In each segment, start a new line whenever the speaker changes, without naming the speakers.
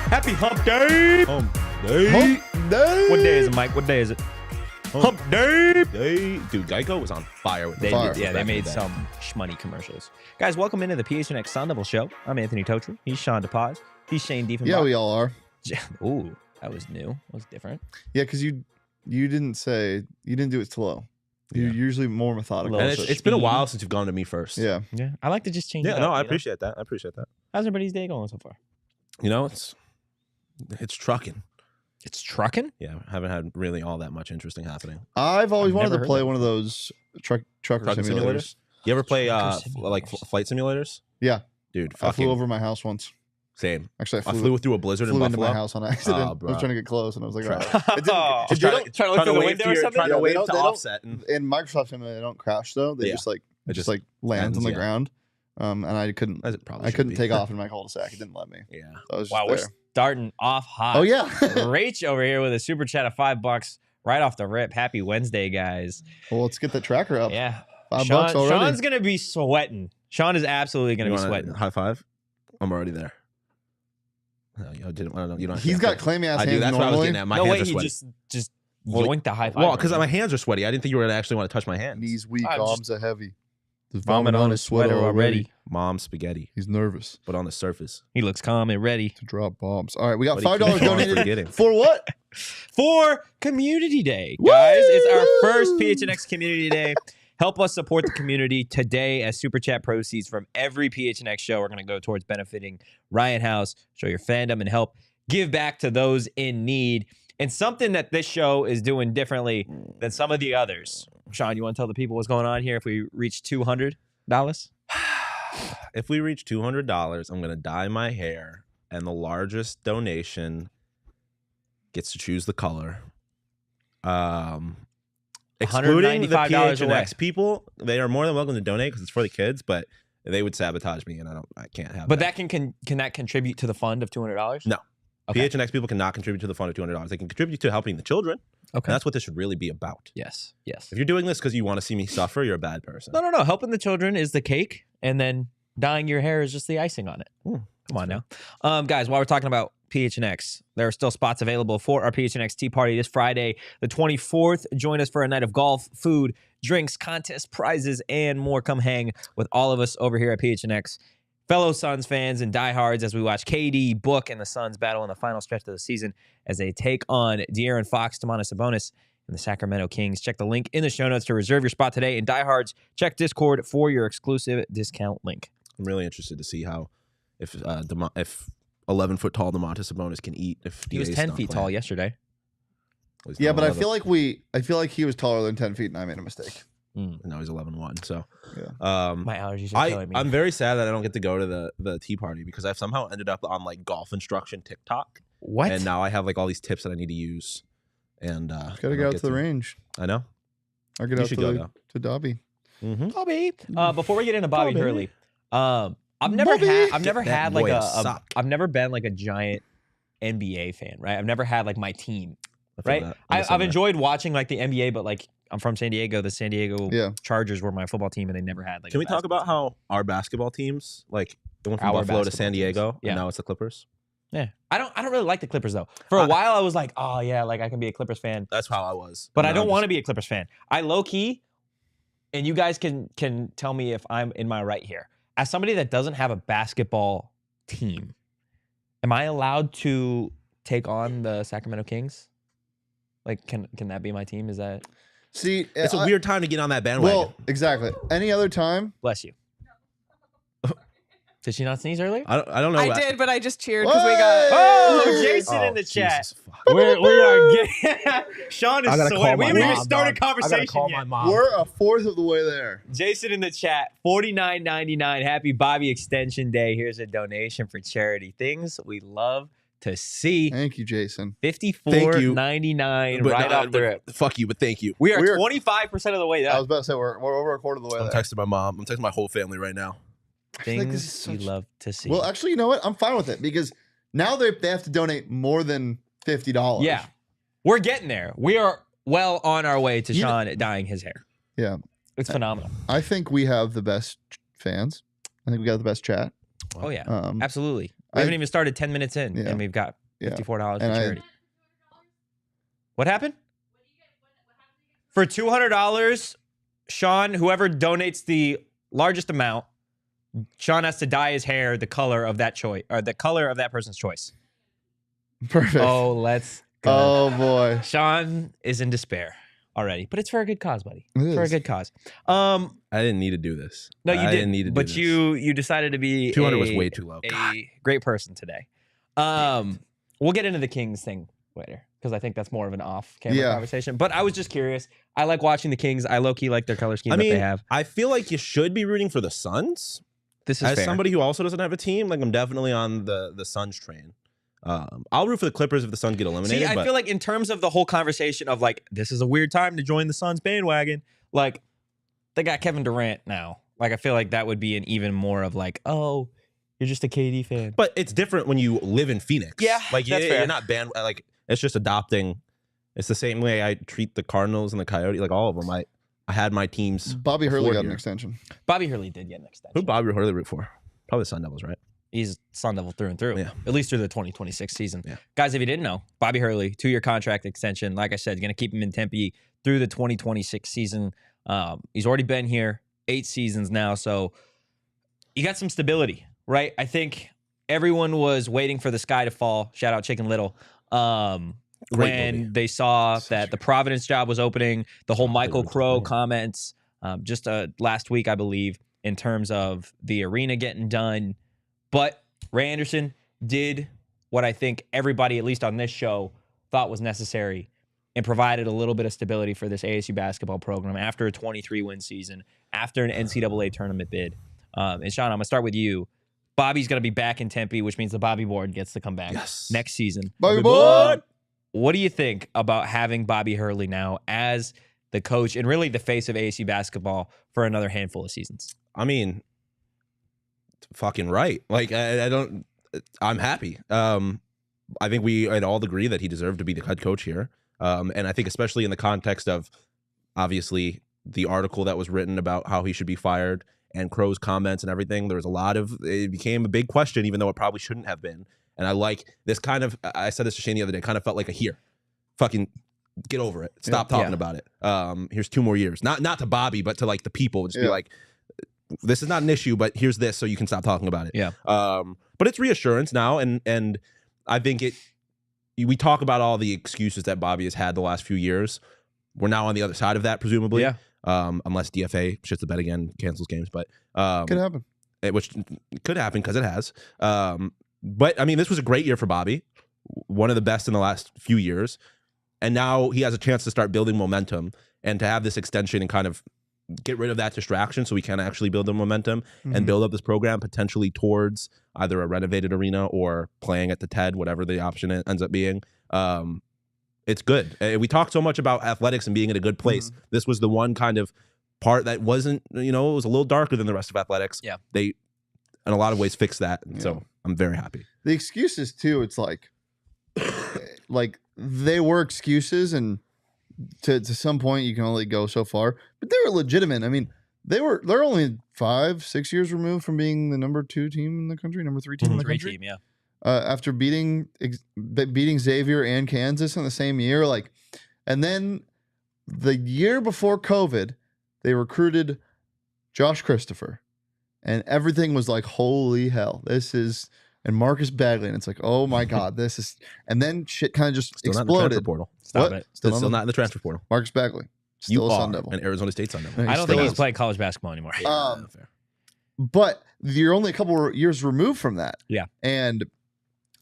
Happy Hump Day!
Hump Day.
Hump Day.
What day is it, Mike? What day is it? Hump Day!
Dude, Geico was on fire with
They,
fire.
they made some shmoney commercials. Guys, welcome into the PHNX Sun Devils show. I'm Anthony Totri. He's Shawn DePaz. He's Shane Diefenbach.
Yeah, we all are.
Ooh, that was new. That was different.
Yeah, because you didn't do it slow. You're usually more methodical.
And it's been a while since you've gone to me first.
Yeah.
Yeah, I like to just change it
Yeah,
up.
no, I appreciate that. I appreciate that.
How's everybody's day going so far?
You know, it's trucking.
It's trucking?
Yeah, haven't had really all that much interesting happening.
I've always
I've
wanted
never
to play
heard
one of those trucker
Trucking
simulators.
You ever play
Trucker
like
simulators.
flight simulators?
Yeah.
Dude,
I flew
fucking
over my house once.
same.
Actually,
I flew through a blizzard in
flew into
Buffalo.
my house on accident.
Oh,
I was
bro.
trying to get close, and I was like,
Try-
all right. It didn't-
Oh,
it didn't-
trying to look through the window or something?
Trying to
Yeah,
wave
they
to
don't-
offset. And
in Microsoft Simulator, they don't crash though. They
Yeah.
just like
It
just
just
like lands on the
yeah.
ground. And I couldn't
as it probably
I
should
couldn't
be.
take off in my cul-de-sac. It didn't let me.
Yeah.
So I was just
Wow, we're
there.
starting off hot.
Oh yeah.
Rach over here with a super chat of $5 right off the rip. Happy Wednesday, guys.
Well, let's get the tracker up.
Yeah.
$5
Sean,
already.
Sean's going to be sweating. Sean is absolutely going
You
to be
wanna
sweating.
High five. I'm already there. No, you didn't. I don't know. You don't.
He's got clammy ass
I
hands
do. That's what I was
normally.
getting at. My
no,
hands
wait,
are
he
sweaty.
just
Well,
yoinked the high five.
Well, because my hands are sweaty. I didn't think you were gonna actually want to touch my hands.
Knees weak,
I'm just-
arms are heavy. There's
vomit on his sweater already.
Mom spaghetti,
He's nervous
but on the surface.
He looks calm and ready
to drop bombs. All right, we got
What do you
$5
keep on
donated
forgetting?
for what?
for Community Day. Guys, it's our first PHNX Community Day. Help us support the community today as Super Chat proceeds from every PHNX show are going to go towards benefiting Riot House. Show your fandom and help give back to those in need. And something that this show is doing differently than some of the others. Shawn, you want to tell the people what's going on here if we reach $200?
If we reach $200, I'm gonna dye my hair, and the largest donation gets to choose the color. Excluding the
$195 away.
PHNX people, they are more than welcome to donate because it's for the kids, but they would sabotage me, and I can't have
But
that.
that can that contribute to the fund of $200?
No.
Okay.
PHNX people cannot contribute to the fund of $200. They can contribute to helping the children.
Okay.
And that's what this should really be about.
Yes. Yes.
If you're doing this because you want to see me suffer, you're a bad person.
No. Helping the children is the cake, and then dyeing your hair is just the icing on it. Come on now. Guys, while we're talking about PHNX, there are still spots available for our PHNX Tea Party this Friday, the 24th. Join us for a night of golf, food, drinks, contests, prizes, and more. Come hang with all of us over here at PHNX. Fellow Suns fans and diehards as we watch KD, Book, and the Suns battle in the final stretch of the season as they take on De'Aaron Fox, Domantas Sabonis, and the Sacramento Kings. Check the link in the show notes to reserve your spot today. And diehards, check Discord for your exclusive discount link.
I'm really interested to see how if 11-foot tall Domantas Sabonis can eat. If
He was
DA's
10
not
feet
playing.
tall yesterday.
Well, he's
Yeah,
not
but I
11.
feel like he was taller than 10 feet, and I made a mistake.
No, he's 11-1. So
My allergies are killing me.
I'm very sad that I don't get to go to the tea party because I've somehow ended up on like golf instruction TikTok.
What?
And now I have like all these tips that I need to use. And
Gotta get out to the range.
I know.
Or get
You
out
should
to
go,
the,
though.
to Dobby.
Mm-hmm.
Bobby. Before we get into Bobby
Bobby.
Hurley, I've never
Get that
had like
boy a
a
sock.
I've never been like a giant NBA fan, right? I've never had like my team,
I feel
right?
that. I'm the same
I've
way.
enjoyed watching like the NBA, but like I'm from San Diego. The San Diego
Yeah.
Chargers were my football team, and they never had like.
Can
a
we talk
basketball
about how our basketball teams, like it went from
Our
Buffalo to
basketball
San
teams.
Diego,
Yeah.
and now it's the Clippers?
team? Yeah, I don't really like the Clippers though. For a while, I was like, oh yeah, like I can be a Clippers fan,
That's how I was.
but I don't want to be a Clippers fan. I low key, and you guys can tell me if I'm in my right here. As somebody that doesn't have a basketball team, am I allowed to take on the Sacramento Kings? Like, can that be my team? Is that
See,
It's a weird time to get on that bandwagon.
Well, exactly. Any other time?
bless you? Did she not sneeze earlier?
I don't know.
I did, but I just cheered because we got.
Hey!
Oh, Jason in the chat.
Jesus, fuck.
We are getting. Sean is
I gotta
sweating.
call
We
my
haven't even
mom,
started
dog. I gotta
conversation
call
yet.
my mom.
We're a fourth of the way there.
Jason in the chat, $49.99. Happy Bobby Extension Day. Here's a donation for charity. Things we love to see.
Thank you, Jason.
$54.99
But,
right off the rip.
Fuck you, but thank you.
We are
We're-
25% of the way
I
there.
was about to say we're over a quarter of the way
I'm
there.
texting my mom. I'm texting my whole family right now.
feel like this
Things
is
we
such-
love to see.
Well, actually, you know what? I'm fine with it because now they have to donate more than $50.
yeah, we're getting there. We are well on our way to
You know-
Shawn dyeing his hair.
Yeah.
It's phenomenal.
I think we have the best fans. I think we got the best chat.
Oh, yeah.
Um,
Absolutely. We haven't even started 10 minutes in, and we've got $54 for charity. What happened? For $200, Shawn, whoever donates the largest amount, Shawn has to dye his hair the color of that choice, or the color of that person's choice.
Perfect.
Oh, let's go.
Oh, boy.
Shawn is in despair already, but it's for a good cause, buddy.
It
for a
is.
good cause.
I didn't need to do this.
No, you
didn't need to do
but
this.
you decided to be
200 was way too low.
A great person today. We'll get into the Kings thing later because I think that's more of an off-camera conversation. But I was just curious. I like watching the Kings. I low-key like their color scheme that they have.
I feel like you should be rooting for the Suns.
This is
as
fair.
Somebody who also doesn't have a team. Like I'm definitely on the Suns train. I'll root for the Clippers if the Suns get eliminated.
See, I feel like in terms of the whole conversation of like, this is a weird time to join the Suns bandwagon. Like, they got Kevin Durant now. Like, I feel like that would be an even more of like, oh, you're just a KD fan.
But it's different when you live in Phoenix.
Yeah,
like
that's fair.
You're not band. Like it's just adopting. It's the same way I treat the Cardinals and the Coyotes. Like all of them, I had my teams.
Bobby Hurley got an extension.
Bobby Hurley did get an extension.
Who Bobby Hurley root for? Probably the Sun Devils, right?
He's Sun Devil through and through.
Yeah.
At least through the 2026 season.
Yeah.
Guys, if you didn't know, Bobby Hurley, 2-year contract extension. Like I said, going to keep him in Tempe through the 2026 season. He's already been here 8 seasons now, so you got some stability, right? I think everyone was waiting for the sky to fall. Shout out Chicken Little. When they saw that the Providence job was opening, the whole Michael Crow comments just last week, I believe, in terms of the arena getting done. But Ray Anderson did what I think everybody, at least on this show, thought was necessary and provided a little bit of stability for this ASU basketball program after a 23-win season, after an NCAA tournament bid. And Shawn, I'm going to start with you. Bobby's going to be back in Tempe, which means the Bobby board gets to come back next season.
Bobby board!
What do you think about having Bobby Hurley now as the coach and really the face of ASU basketball for another handful of seasons?
I mean, fucking right. Like I'm happy. I think we had all agree that he deserved to be the head coach here. And I think especially in the context of obviously the article that was written about how he should be fired and Crow's comments and everything, there was it became a big question, even though it probably shouldn't have been. And I like this kind of, I said this to Shane the other day, kind of felt like fucking get over it. Stop talking about it. Here's 2 more years. Not to Bobby, but to like the people. Just be like, this is not an issue, but here's this so you can stop talking about it.
Yeah.
But it's reassurance now. And I think we talk about all the excuses that Bobby has had the last few years. We're now on the other side of that, presumably. Yeah. Unless DFA shits the bed again, cancels games. But
could happen.
Which could happen because it has. But I mean, this was a great year for Bobby. One of the best in the last few years. And now he has a chance to start building momentum and to have this extension and kind of get rid of that distraction so we can actually build the momentum and build up this program potentially towards either a renovated arena or playing at the TED, whatever the option ends up being. It's good. We talked so much about athletics and being in a good place. This was the one kind of part that wasn't, it was a little darker than the rest of athletics. Yeah. They, in a lot of ways, fixed that. And so I'm very happy.
The excuses, too, it's like they were excuses, and to some point you can only go so far, but they were legitimate. I mean, they're only 5-6 years removed from being the number 2 team in the country, number 3 team in the country. After beating Xavier and Kansas in the same year, and then the year before COVID, they recruited Josh Christopher, and everything was like, holy hell, and Marcus Bagley, and it's like, oh my God, this is, and then shit kind of just
Still
exploded.
Not in the transfer portal.
Stop it.
Still not in the transfer portal.
Marcus Bagley, still a Sun Devil,
an Arizona State Sun Devil.
I don't think he's playing college basketball anymore.
Fair.
But you're only a couple of years removed from that.
Yeah.
And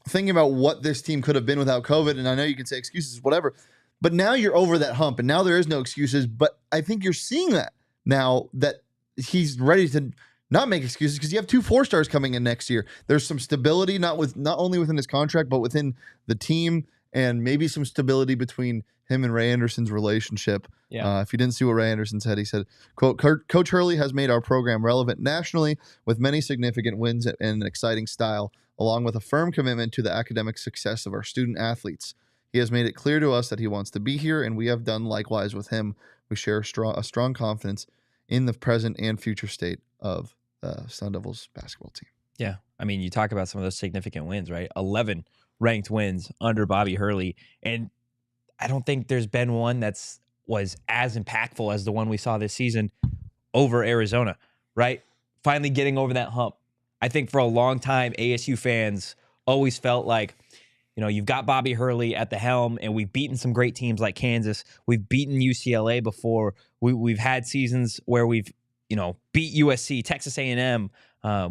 thinking about what this team could have been without COVID, and I know you can say excuses, whatever, but now you're over that hump, and now there is no excuses. But I think you're seeing that now that he's ready to not make excuses because you have 2 4-stars coming in next year. There's some stability, not only within his contract, but within the team, and maybe some stability between him and Ray Anderson's relationship. Yeah. If you didn't see what Ray Anderson said, he said, quote, Coach Hurley has made our program relevant nationally with many significant wins and an exciting style, along with a firm commitment to the academic success of our student athletes. He has made it clear to us that he wants to be here, and we have done likewise with him. We share a strong confidence in the present and future state of the Sun Devils basketball team.
Yeah. I mean, you talk about some of those significant wins, right? 11 ranked wins under Bobby Hurley. And I don't think there's been one was as impactful as the one we saw this season over Arizona, right? Finally getting over that hump. I think for a long time, ASU fans always felt like, you've got Bobby Hurley at the helm, and we've beaten some great teams like Kansas. We've beaten UCLA before. We've had seasons where we've, beat USC, Texas A&M,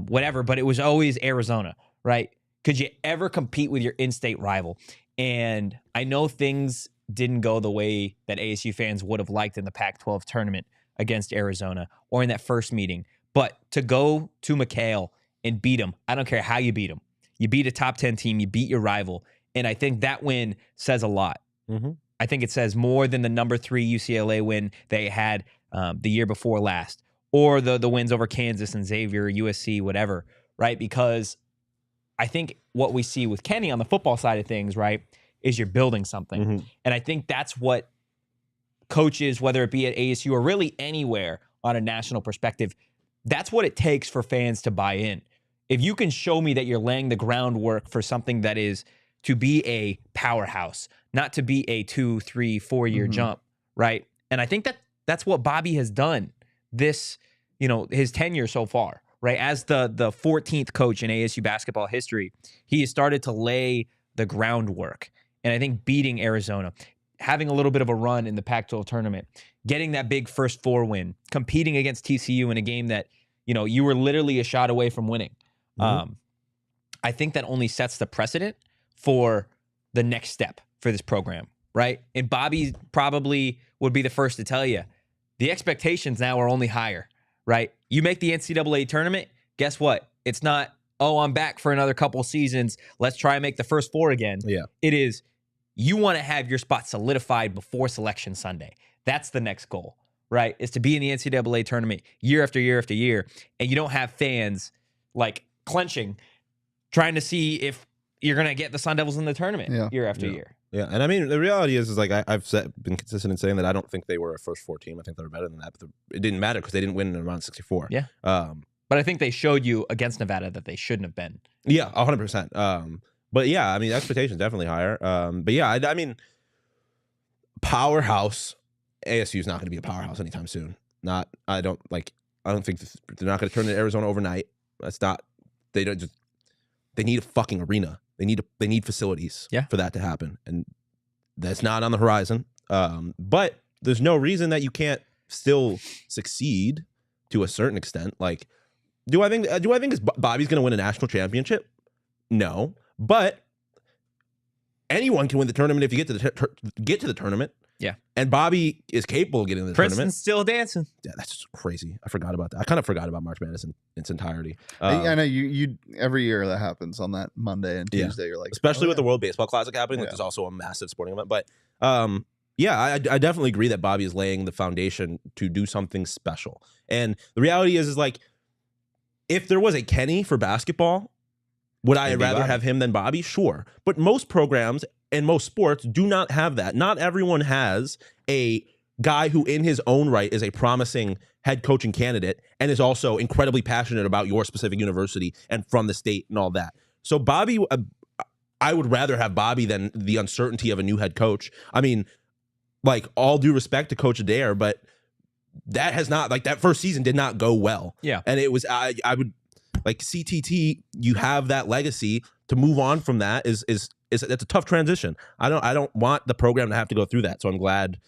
whatever, but it was always Arizona, right? Could you ever compete with your in-state rival? And I know things didn't go the way that ASU fans would have liked in the Pac-12 tournament against Arizona or in that first meeting, but to go to McHale and beat them, I don't care how you beat them. You beat a top 10 team, you beat your rival. And I think that win says a lot. Mm-hmm. I think it says more than the number 3 UCLA win they had the year before last, or the wins over Kansas and Xavier, USC, whatever, right? Because I think what we see with Kenny on the football side of things, right, is you're building something. Mm-hmm. And I think that's what coaches, whether it be at ASU or really anywhere on a national perspective, that's what it takes for fans to buy in. If you can show me that you're laying the groundwork for something that is to be a powerhouse, not to be a 2, 3, 4 year jump, right? And I think that's what Bobby has done this, his tenure so far, right? As the 14th coach in ASU basketball history, he has started to lay the groundwork. And I think beating Arizona, having a little bit of a run in the Pac-12 tournament, getting that big first 4 win, competing against TCU in a game that, you were literally a shot away from winning. Mm-hmm. I think that only sets the precedent for the next step for this program, right? And Bobby probably would be the first to tell you, the expectations now are only higher, right? You make the NCAA tournament, guess what? It's not, I'm back for another couple seasons. Let's try and make the first 4 again.
Yeah.
It is, you want to have your spot solidified before Selection Sunday. That's the next goal, right? Is to be in the NCAA tournament year after year after year, and you don't have fans like clenching, trying to see if you're going to get the Sun Devils in the tournament year after year.
Yeah, and I mean, the reality is like I've been consistent in saying that I don't think they were a first 4 team. I think they were better than that, but it didn't matter because they didn't win in round 64.
Yeah. But I think they showed you against Nevada that they shouldn't have been.
Yeah, 100%. But yeah, I mean, the expectations definitely higher. But yeah, I mean, powerhouse, ASU is not going to be a powerhouse anytime soon. I don't think they're not going to turn to Arizona overnight. That's not. They need a fucking arena. They need facilities for that to happen, and that's not on the horizon. But there's no reason that you can't still succeed to a certain extent. Like, do I think Bobby's going to win a national championship? No, but anyone can win the tournament if you get to the tournament.
Yeah,
and Bobby is capable of getting to the
Princeton's
tournament.
Still dancing.
Yeah, that's just crazy. I forgot about that. I kind of forgot about March Madness in its entirety.
I know you every year that happens on that Monday and Tuesday. You're like,
especially with the World Baseball Classic happening, like there's also a massive sporting event. But yeah, I definitely agree that Bobby is laying the foundation to do something special. And the reality is like, if there was a Kenny for basketball, would I rather have him than Bobby? Sure. But most programs and most sports do not have that. Not everyone has a guy who in his own right is a promising head coaching candidate and is also incredibly passionate about your specific university and from the state and all that. So Bobby, I would rather have Bobby than the uncertainty of a new head coach. I mean, like, all due respect to Coach Adair, but that has not, like, that first season did not go well.
Yeah.
And it was, I would, like, CTT, you have that legacy. To move on from that is that's a tough transition. I don't want the program to have to go through that. So I'm glad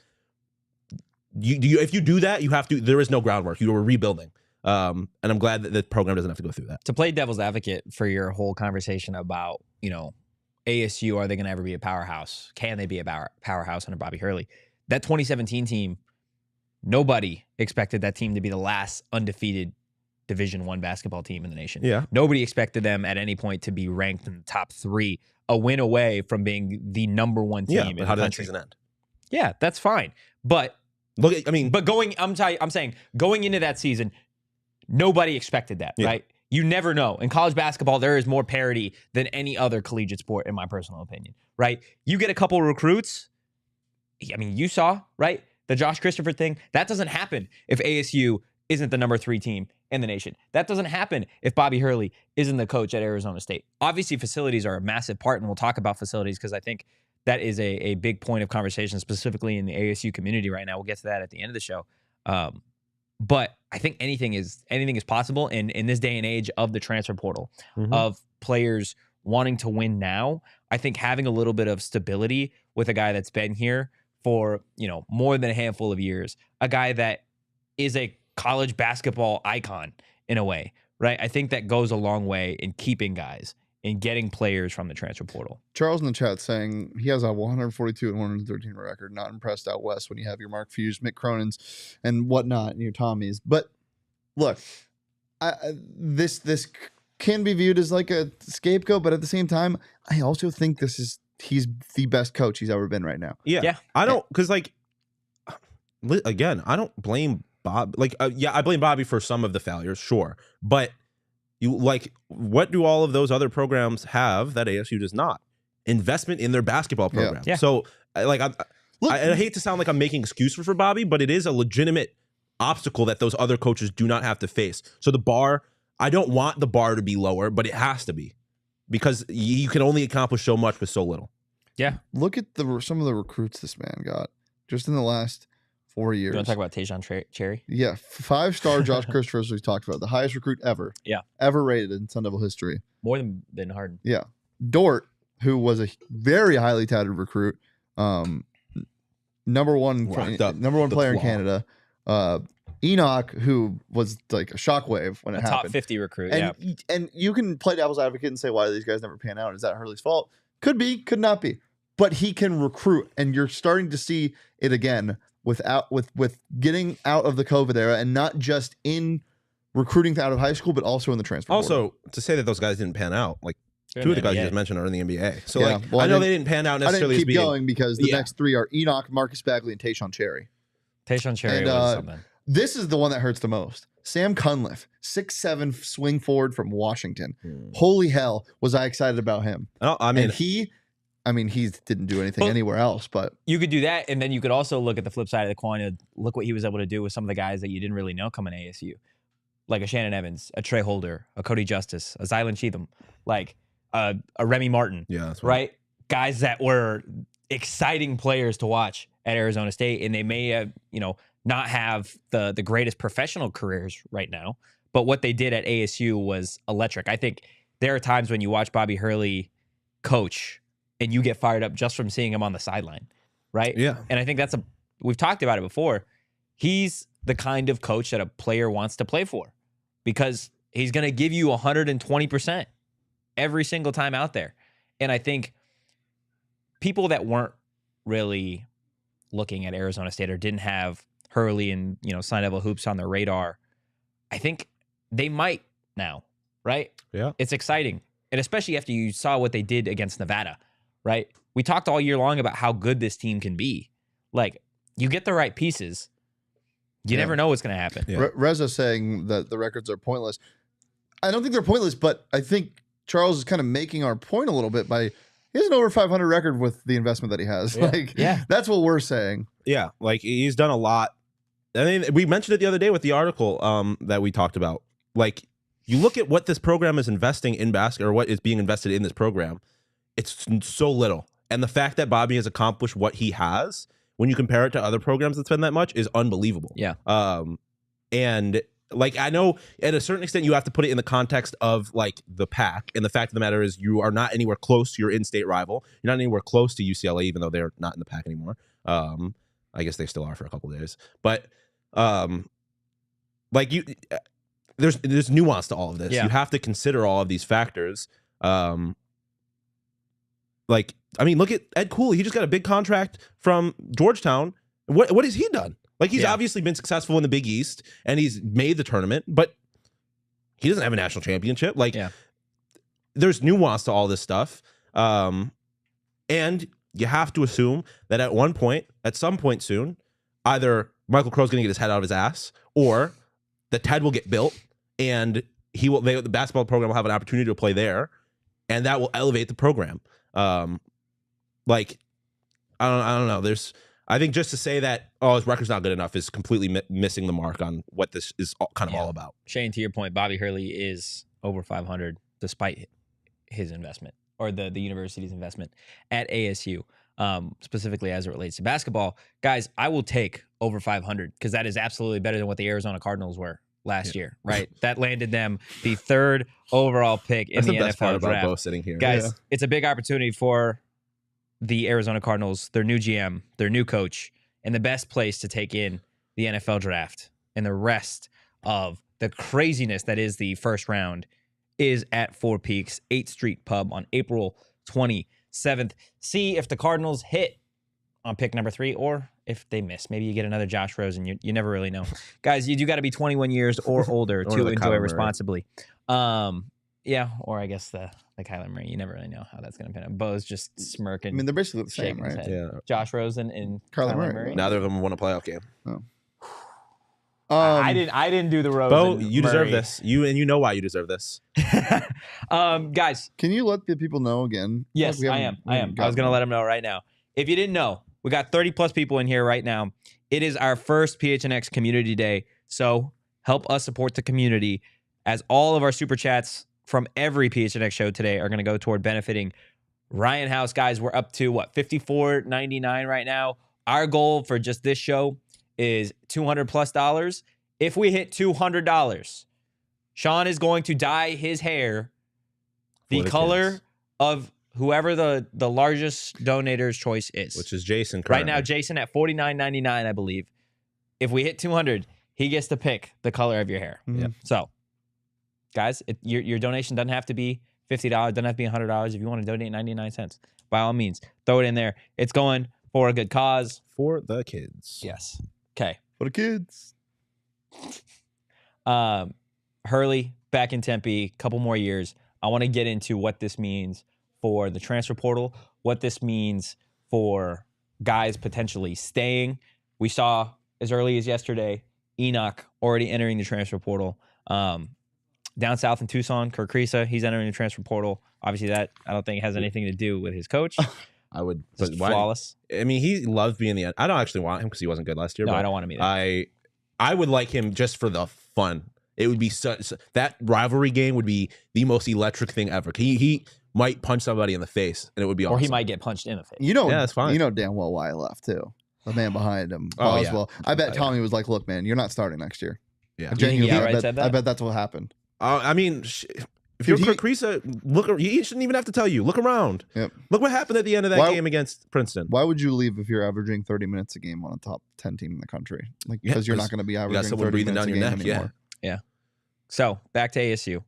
if you do that, you have to. There is no groundwork. You are rebuilding, and I'm glad that the program doesn't have to go through that.
To play devil's advocate for your whole conversation about ASU, are they going to ever be a powerhouse? Can they be a powerhouse under Bobby Hurley? That 2017 team, nobody expected that team to be the last undefeated Division I basketball team in the nation.
Yeah.
Nobody expected them at any point to be ranked in the top 3, a win away from being the number 1 team in the country.
How did that season end?
Yeah, that's fine. But
look, I mean,
I'm saying going into that season, nobody expected that, right? You never know. In college basketball, there is more parity than any other collegiate sport, in my personal opinion, right? You get a couple of recruits. I mean, you saw, right? The Josh Christopher thing. That doesn't happen if ASU isn't the number 3 team in the nation. That doesn't happen if Bobby Hurley isn't the coach at Arizona State. Obviously, facilities are a massive part, and we'll talk about facilities because I think that is a big point of conversation, specifically in the ASU community right now. We'll get to that at the end of the show. But I think anything is possible in this day and age of the transfer portal, of players wanting to win now. I think having a little bit of stability with a guy that's been here for, more than a handful of years, a guy that is a college basketball icon in a way, right? I think that goes a long way in keeping guys and getting players from the transfer portal.
Charles in the chat saying he has a 142 and 113 record. Not impressed out west when you have your Mark Fuse, Mick Cronin's, and whatnot, and your Tommies. But look, this can be viewed as like a scapegoat, but at the same time, I also think he's the best coach he's ever been right now.
Yeah. I don't, because again, I don't blame Bob. I blame Bobby for some of the failures, sure, but what do all of those other programs have that ASU does not? Investment in their basketball program.
Yeah.
So I hate to sound like I'm making excuses for Bobby, but it is a legitimate obstacle that those other coaches do not have to face. So the bar, I don't want the bar to be lower, but it has to be, because you can only accomplish so much with so little.
Yeah.
Look at some of the recruits this man got just in the last 4 years.
You want to talk about Tajon Cherry?
Yeah, 5-star Josh Christopher, as we talked about, the highest recruit ever.
Yeah.
Ever rated in Sun Devil history.
More than Ben Harden.
Yeah. Dort, who was a very highly touted recruit, number one player in Canada. Enoch, who was like a shockwave when it happened.
Top 50 recruit,
And you can play devil's advocate and say, why do these guys never pan out? Is that Hurley's fault? Could be, could not be. But he can recruit, and you're starting to see it again with getting out of the COVID era, and not just in recruiting out of high school, but also in the transfer portal.
Also, to say that those guys didn't pan out, two of the guys you just mentioned are in the NBA. So
Yeah,
I know they didn't pan out necessarily.
I didn't keep going because the next three are Enoch, Marcus Bagley, and Tajon Cherry.
Tajon Cherry
And,
was something.
This is the one that hurts the most. Sam Cunliffe, 6'7" swing forward from Washington. Holy hell, was I excited about him.
Oh, I mean,
he didn't do anything anywhere else, but
you could do that, and then you could also look at the flip side of the coin and look what he was able to do with some of the guys that you didn't really know coming to ASU, like a Shannon Evans, a Trey Holder, a Cody Justice, a Zylan Cheatham, like a Remy Martin.
Yeah, that's
right. Guys that were exciting players to watch at Arizona State, and they may not have the greatest professional careers right now, but what they did at ASU was electric. I think there are times when you watch Bobby Hurley coach and you get fired up just from seeing him on the sideline, right?
Yeah.
And I think we've talked about it before. He's the kind of coach that a player wants to play for, because he's going to give you 120% every single time out there. And I think people that weren't really looking at Arizona State or didn't have Hurley and Sun Devil hoops on their radar, I think they might now, right?
Yeah.
It's exciting. And especially after you saw what they did against Nevada, right? We talked all year long about how good this team can be. Like, you get the right pieces, you never know what's going to happen.
Yeah.
Reza saying that the records are pointless. I don't think they're pointless, but I think Charles is kind of making our point a little bit by he has an over 500 record with the investment that he has. That's what we're saying.
Yeah, he's done a lot. I mean, we mentioned it the other day with the article that we talked about. You look at what this program is investing in basketball, or what is being invested in this program, it's so little. And the fact that Bobby has accomplished what he has, when you compare it to other programs that spend that much, is unbelievable.
Yeah.
And I know at a certain extent you have to put it in the context of the pack, and the fact of the matter is you are not anywhere close to your in-state rival. You're not anywhere close to UCLA, even though they're not in the pack anymore. I guess they still are for a couple of days, but there's nuance to all of this.
Yeah.
You have to consider all of these factors. Look at Ed Cooley. He just got a big contract from Georgetown. What has he done? He's obviously been successful in the Big East, and he's made the tournament, but he doesn't have a national championship. There's nuance to all this stuff. And you have to assume that at some point soon, either Michael Crow's going to get his head out of his ass, or the TED will get built, and the basketball program will have an opportunity to play there, and that will elevate the program. I don't know. I think just to say that, his record's not good enough is completely missing the mark on what this is kind of all about.
Shane, to your point, Bobby Hurley is over 500 despite his investment or the university's investment at ASU, specifically as it relates to basketball. Guys, I will take over 500 because that is absolutely better than what the Arizona Cardinals were last year, right? That landed them the 3rd overall pick in the
best
NFL
part
draft.
about Bo sitting here.
Guys, it's a big opportunity for the Arizona Cardinals, their new GM, their new coach, and the best place to take in the NFL draft and the rest of the craziness that is the first round is at Four Peaks 8th Street Pub on April 27th. See if the Cardinals hit on pick number 3 or if they miss. Maybe you get another Josh Rosen. You never really know. Guys, you do got to be 21 years or older to enjoy responsibly. Yeah, or I guess the Kyler Murray. You never really know how that's going to pan out. Bo's just smirking.
I mean, they're basically the same, right?
Yeah.
Josh Rosen and Kyler Murray.
Neither of them won a playoff game.
Oh.
I didn't do the Rosen.
Bo, you deserve this. You know why you deserve this.
Guys,
can you let the people know again?
Yes, I am. I was going to let them know right now. If you didn't know, we got 30 plus people in here right now. It is our first PHNX Community Day, so help us support the community as all of our super chats from every PHNX show today are going to go toward benefiting Ryan House. Guys, we're up to $54.99 right now. Our goal for just this show is $200+. If we hit $200, Shawn is going to dye his hair the color
kids.
Of whoever the largest donator's choice is,
which is Jason currently.
Right now, Jason at $49.99, I believe. If we hit 200, he gets to pick the color of your hair.
Mm-hmm.
Yeah.
So, guys, your donation doesn't have to be $50, doesn't have to be $100. If you want to donate 99 cents, by all means, throw it in there. It's going for a good cause.
For the kids.
Yes. Okay.
For the kids.
Hurley back in Tempe, couple more years. I want to get into what this means for the transfer portal, what this means for guys potentially staying. We saw as early as yesterday, Enoch already entering the transfer portal. Down south in Tucson, Kirk Kriisa, he's entering the transfer portal. Obviously, that I don't think has anything to do with his coach.
I would,
but
why?
Flawless.
I mean, he loved being the. I don't actually want him because he wasn't good last year.
No,
but
I don't want him either.
I would like him just for the fun. It would be such that rivalry game would be the most electric thing ever. He might punch somebody in the face and it would be awesome.
Or he might get punched in the face.
Yeah,
that's fine.
You know damn well why I left too. The man behind him,
Oh,
Boswell. Yeah. I bet Tommy was like, "Look, man, you're not starting next year."
Yeah,
I bet that's what happened.
I mean, if you're Kirk Kriisa, look. He shouldn't even have to tell you. Look around.
Yep.
Look what happened at the end of that game against Princeton.
Why would you leave if you're averaging 30 minutes a game on a top 10 team in the country? Like because you're not going to be averaging 30 minutes a game anymore.
Yeah. So back to ASU.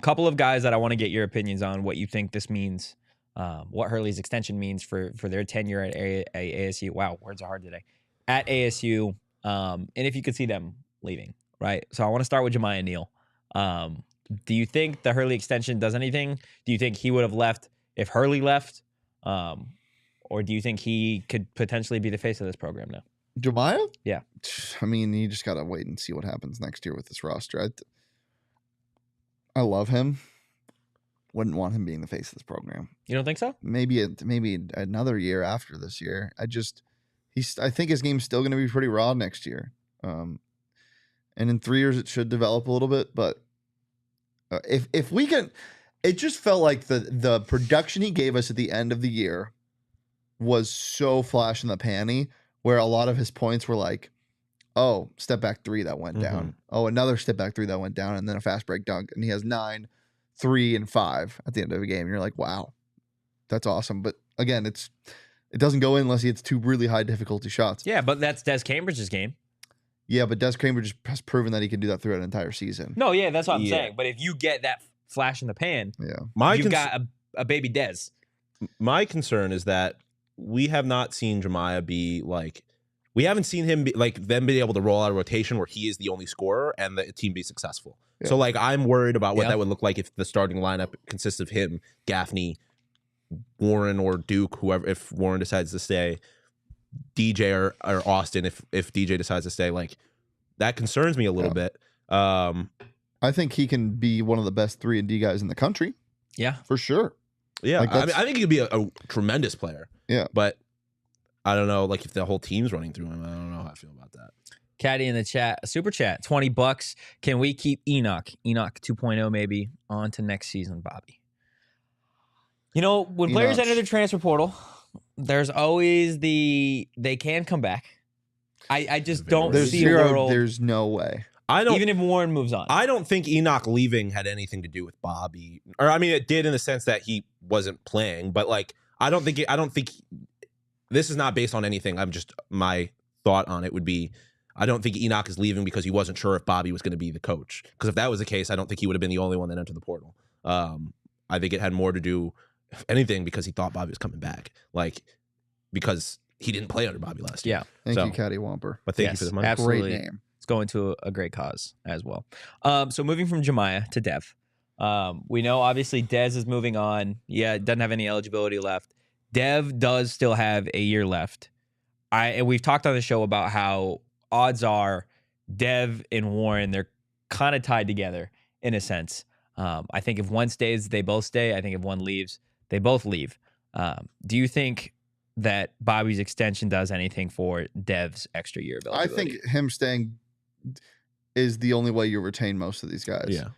Couple of guys that I want to get your opinions on what you think this means. What Hurley's extension means for their tenure at ASU. Wow, words are hard today. At ASU, and if you could see them leaving, right? So I want to start with Jemiah Neal. Do you think the Hurley extension does anything? Do you think he would have left if Hurley left? Or do you think he could potentially be the face of this program now?
Jemiah?
Yeah.
I mean, you just got to wait and see what happens next year with this roster. I love him. Wouldn't want him being the face of this program.
You don't think so?
Maybe another year after this year. I think his game's still going to be pretty raw next year. And in 3 years it should develop a little bit, but if we can, it just felt like the production he gave us at the end of the year was so flash in the panty, where a lot of his points were like, oh, step back three that went down. Oh, another step back three that went down, and then a fast break dunk, and he has 9, 3, and 5 at the end of the game. And you're like, wow, that's awesome. But again, it doesn't go in unless he hits 2 really high difficulty shots.
Yeah, but that's Des Cambridge's game.
Yeah, but Des Cambridge has proven that he can do that throughout an entire season.
No, yeah, that's what I'm saying. But if you get that flash in the pan, you've got a baby Des.
My concern is that we have not seen Jemiah be like, we haven't seen him them be able to roll out a rotation where he is the only scorer and the team be successful. Yeah. So like, I'm worried about what that would look like if the starting lineup consists of him, Gaffney, Warren, or Duke, whoever, if Warren decides to stay, DJ or Austin, if DJ decides to stay. Like, that concerns me a little bit.
I think he can be one of the best 3-and-D guys in the country.
Yeah,
for sure.
Yeah, I think he could be a tremendous player.
Yeah,
but I don't know, like if the whole team's running through him. I don't know how I feel about that.
Caddy in the chat, a super chat, $20. Can we keep Enoch 2.0 maybe on to next season, Bobby? You know, when players enter the transfer portal, there's always they can come back. I just don't see a world.
There's no way.
Even if Warren moves on.
I don't think Enoch leaving had anything to do with Bobby. Or I mean, it did in the sense that he wasn't playing, but like I don't think this is not based on anything. My thought on it would be I don't think Enoch is leaving because he wasn't sure if Bobby was going to be the coach. Because if that was the case, I don't think he would have been the only one that entered the portal. I think it had more to do, if anything, because he thought Bobby was coming back. Like, because he didn't play under Bobby last year.
Yeah.
Thank you, Caddy Wamper.
But thank you for the money.
Absolutely.
Great name.
It's going to a great cause as well. So moving from Jemiah to Dev. We know, obviously, Dez is moving on. Yeah, doesn't have any eligibility left. Dev does still have a year left. And we've talked on the show about how odds are Dev and Warren, they're kind of tied together in a sense. I think if one stays, they both stay. I think if one leaves, they both leave. Do you think that Bobby's extension does anything for Dev's extra year of eligibility?
I think him staying is the only way you retain most of these guys.
Yeah.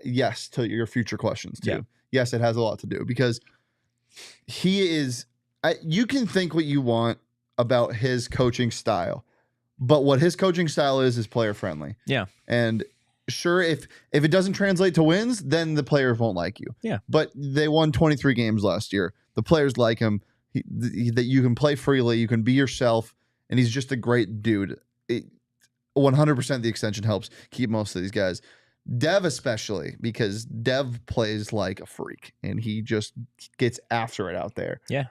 Yes, to your future questions too.
Yeah.
Yes, it has a lot to do because he is. You can think what you want about his coaching style, but what his coaching style is player friendly.
Yeah.
And sure, if it doesn't translate to wins, then the players won't like you. Yeah. But they won 23 games last year. The players like him. That you can play freely, you can be yourself, and he's just a great dude. 100% the extension helps keep most of these guys. Dev especially, because Dev plays like a freak, and he just gets after it out there.
Yeah.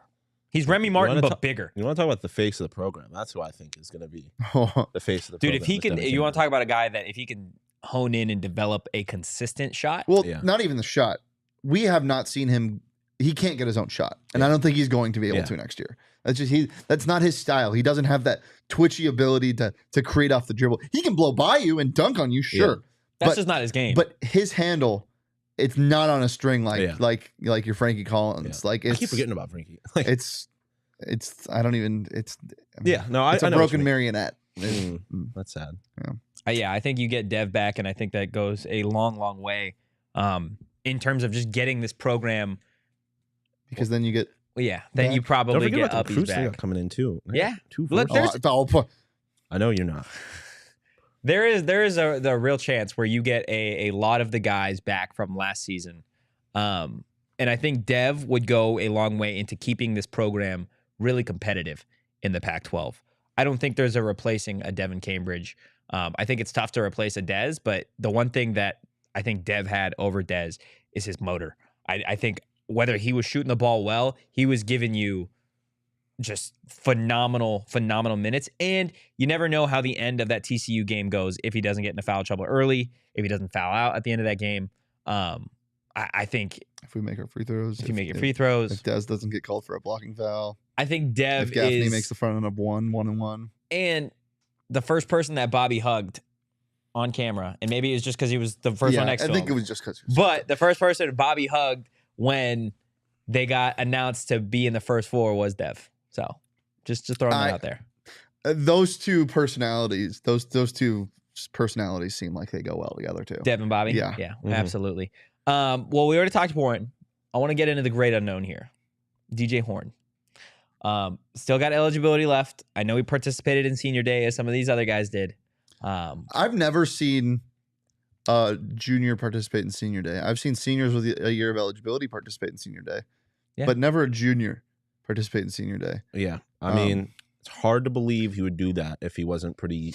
He's Remy Martin, but bigger.
You want to talk about the face of the program? That's who I think is going to be the face of the program.
Dude, if he can, you want to talk about a guy that if he can hone in and develop a consistent shot?
Well, not even the shot. We have not seen him. He can't get his own shot, and I don't think he's going to be able to next year. That's just that's not his style. He doesn't have that twitchy ability to create off the dribble. He can blow by you and dunk on you, sure.
That's just not his game.
But his handle, it's not on a string like your Frankie Collins. Like
I keep forgetting about Frankie.
it's I don't even it's
it's
a broken marionette.
That's sad.
Yeah, I think you get Dev back, and I think that goes a long way in terms of just getting this program.
Because then you get
then you probably get
up.
Uppies back
coming in too.
Yeah,
Look, I know you're not.
There is the real chance where you get a lot of the guys back from last season, and I think Dev would go a long way into keeping this program really competitive in the Pac-12. I don't think there's a replacing a Devin Cambridge. I think it's tough to replace a Dez, but the one thing that I think Dev had over Dez is his motor. I think whether he was shooting the ball well, he was giving you just phenomenal minutes. And you never know how the end of that TCU game goes if he doesn't get into foul trouble early, if he doesn't foul out at the end of that game. I think
if we make our free throws,
if Dez
doesn't get called for a blocking foul,
I think Dev
if Gaffney makes the front end of 1-1-1.
And the first person that Bobby hugged on camera, and maybe it was just because he was the first one next to him.
I think it was just because.
But the first person Bobby hugged when they got announced to be in the first four was Dev. So just throwing that out there.
Those two personalities seem like they go well together too.
Dev and Bobby? Yeah, absolutely. Well, we already talked to Horn. I want to get into the great unknown here. DJ Horn. Still got eligibility left. I know he participated in senior day as some of these other guys did.
I've never seen a junior participate in senior day. I've seen seniors with a year of eligibility participate in senior day, but never a junior participate in senior day.
Yeah. I mean, it's hard to believe he would do that if he wasn't pretty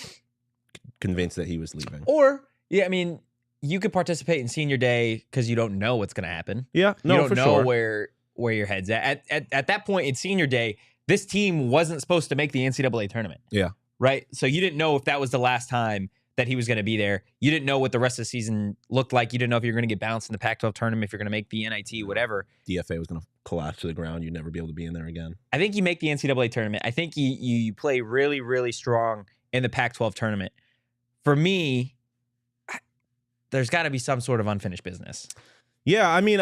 convinced that he was leaving.
Or, I mean, you could participate in senior day because you don't know what's going to happen.
Yeah. No,
you don't
for
know
sure.
where your head's at. At that point in senior day, this team wasn't supposed to make the NCAA tournament.
Yeah.
Right? So you didn't know if that was the last time that he was going to be there. You didn't know what the rest of the season looked like. You didn't know if you were going to get bounced in the Pac-12 tournament, if you're going to make the NIT, whatever.
DFA was going to collapse to the ground. You'd never be able to be in there again.
I think you make the NCAA tournament. I think you play really, really strong in the Pac-12 tournament. For me, there's got to be some sort of unfinished business.
Yeah, I mean,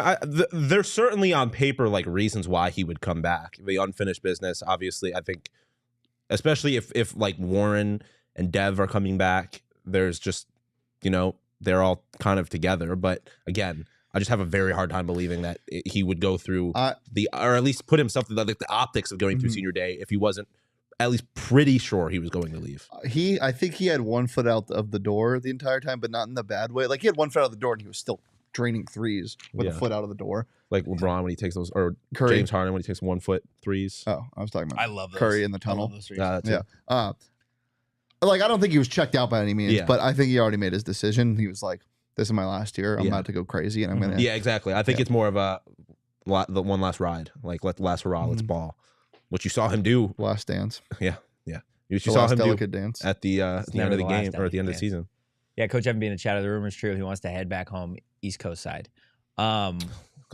there's certainly on paper like reasons why he would come back. The unfinished business, obviously, I think, especially if like Warren and Dev are coming back, there's just, they're all kind of together. But again, I just have a very hard time believing that he would go through or at least put himself through the optics of going through senior day if he wasn't at least pretty sure he was going to leave.
I think he had 1 foot out of the door the entire time, but not in the bad way. Like he had 1 foot out of the door and he was still draining threes with a foot out of the door.
Like LeBron when he takes those, or
Curry.
James Harden when he takes 1 foot threes.
Oh, I was talking about
I love those.
Curry in the tunnel.
I love those threes.
Yeah. Like I don't think he was checked out by any means, but I think he already made his decision. He was like, "This is my last year. I'm about to go crazy, and I'm gonna."
Yeah, exactly. I think it's more of the one last ride, like let the last hurrah, let's ball. What you saw him do,
Last dance.
yeah. You
The
saw
last
him do
delicate dance.
at the end of the game or at the end of the season.
Yeah, Coach Evan being in the chat of the rumors true. He wants to head back home, East Coast side.
I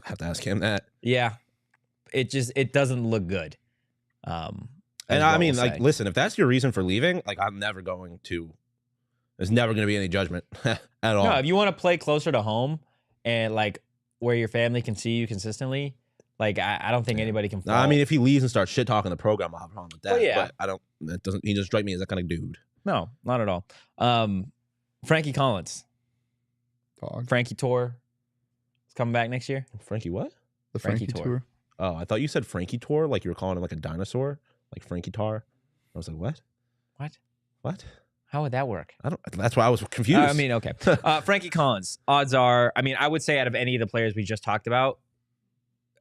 have to ask him that.
Yeah, it doesn't look good.
And I mean, like, listen, if that's your reason for leaving, like, there's never going to be any judgment at all.
No, if you want to play closer to home and like where your family can see you consistently, like I don't think anybody can.
I mean, if he leaves and starts shit talking the program, I'll have a problem with that.
Well, yeah.
But he doesn't strike me as that kind of dude.
No, not at all. Frankie Collins, Frankie Tour is coming back next year.
Frankie what?
The Frankie tour.
Oh, I thought you said Frankie Tour, like you were calling him like a dinosaur, like Frankie Tar. I was like, what? What?
How would that work?
That's why I was confused.
I mean, okay. Frankie Collins, odds are, I mean, I would say out of any of the players we just talked about,